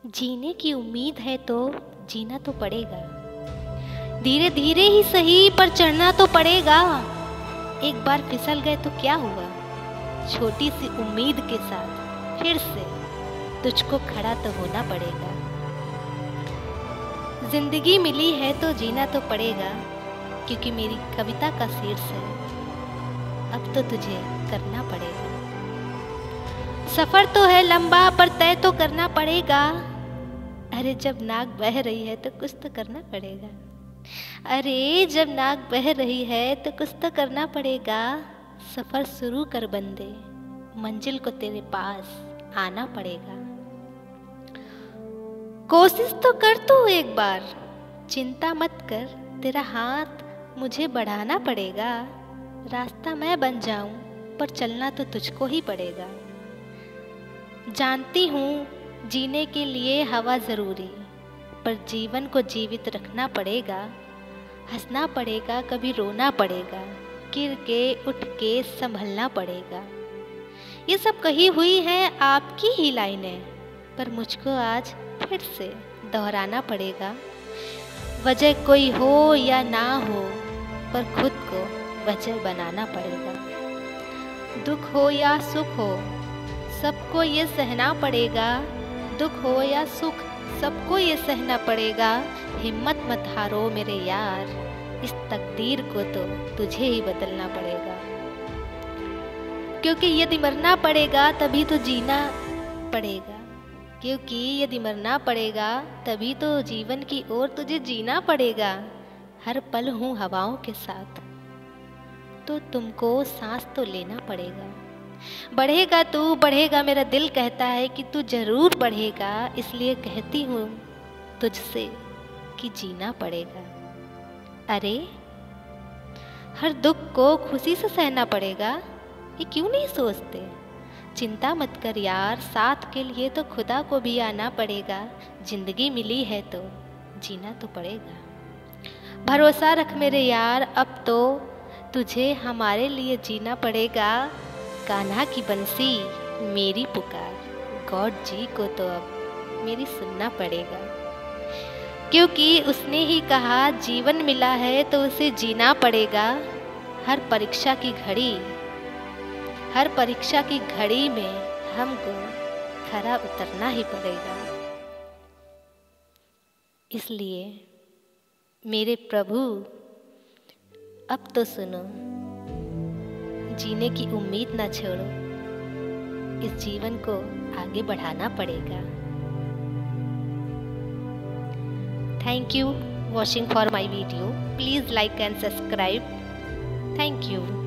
जीने की उम्मीद है तो जीना तो पड़ेगा, धीरे धीरे ही सही पर चढ़ना तो पड़ेगा। एक बार फिसल गए तो क्या हुआ, छोटी सी उम्मीद के साथ फिर से तुझको खड़ा तो होना पड़ेगा। जिंदगी मिली है तो जीना तो पड़ेगा, क्योंकि मेरी कविता का शीर्ष है अब तो तुझे करना पड़ेगा। सफर तो है लंबा पर तय तो करना पड़ेगा। अरे जब नाक बह रही है तो कुछ तो करना पड़ेगा। अरे जब नाक बह रही है तो कुछ तो करना पड़ेगा। सफर शुरू कर बंदे, मंजिल को तेरे पास आना पड़ेगा। कोशिश तो कर तू एक बार, चिंता मत कर, तेरा हाथ मुझे बढ़ाना पड़ेगा। रास्ता मैं बन जाऊं पर चलना तो तुझको ही पड़ेगा। जानती हूँ जीने के लिए हवा ज़रूरी, पर जीवन को जीवित रखना पड़ेगा। हंसना पड़ेगा, कभी रोना पड़ेगा, गिर के उठ के संभलना पड़ेगा। ये सब कही हुई हैं आपकी ही लाइनें, पर मुझको आज फिर से दोहराना पड़ेगा। वजह कोई हो या ना हो, पर खुद को वजह बनाना पड़ेगा। दुख हो या सुख हो, सबको ये सहना पड़ेगा। दुख हो या सुख, सबको ये सहना पड़ेगा। हिम्मत मत हारो मेरे यार, इस तकदीर को तो तुझे ही बदलना पड़ेगा। क्योंकि यदि मरना पड़ेगा तभी तो जीना पड़ेगा। क्योंकि यदि मरना पड़ेगा तभी तो जीवन की ओर तुझे जीना पड़ेगा। हर पल हूँ हवाओं के साथ, तो तुमको सांस तो लेना पड़ेगा। बढ़ेगा तू बढ़ेगा, मेरा दिल कहता है कि तू जरूर बढ़ेगा। इसलिए कहती हूँ तुझसे कि जीना पड़ेगा। अरे हर दुख को खुशी से सहना पड़ेगा, ये क्यों नहीं सोचते? चिंता मत कर यार, साथ के लिए तो खुदा को भी आना पड़ेगा। जिंदगी मिली है तो जीना तो पड़ेगा। भरोसा रख मेरे यार, अब तो तुझे हमारे लिए जीना पड़ेगा। कान्हा की बंसी मेरी पुकार, गॉड जी को तो अब मेरी सुनना पड़ेगा। क्योंकि उसने ही कहा जीवन मिला है तो उसे जीना पड़ेगा। हर परीक्षा की घड़ी में हमको खरा उतरना ही पड़ेगा। इसलिए मेरे प्रभु अब तो सुनो, जीने की उम्मीद ना छोड़ो, इस जीवन को आगे बढ़ाना पड़ेगा। Thank you watching for my video. Please like and subscribe. Thank you.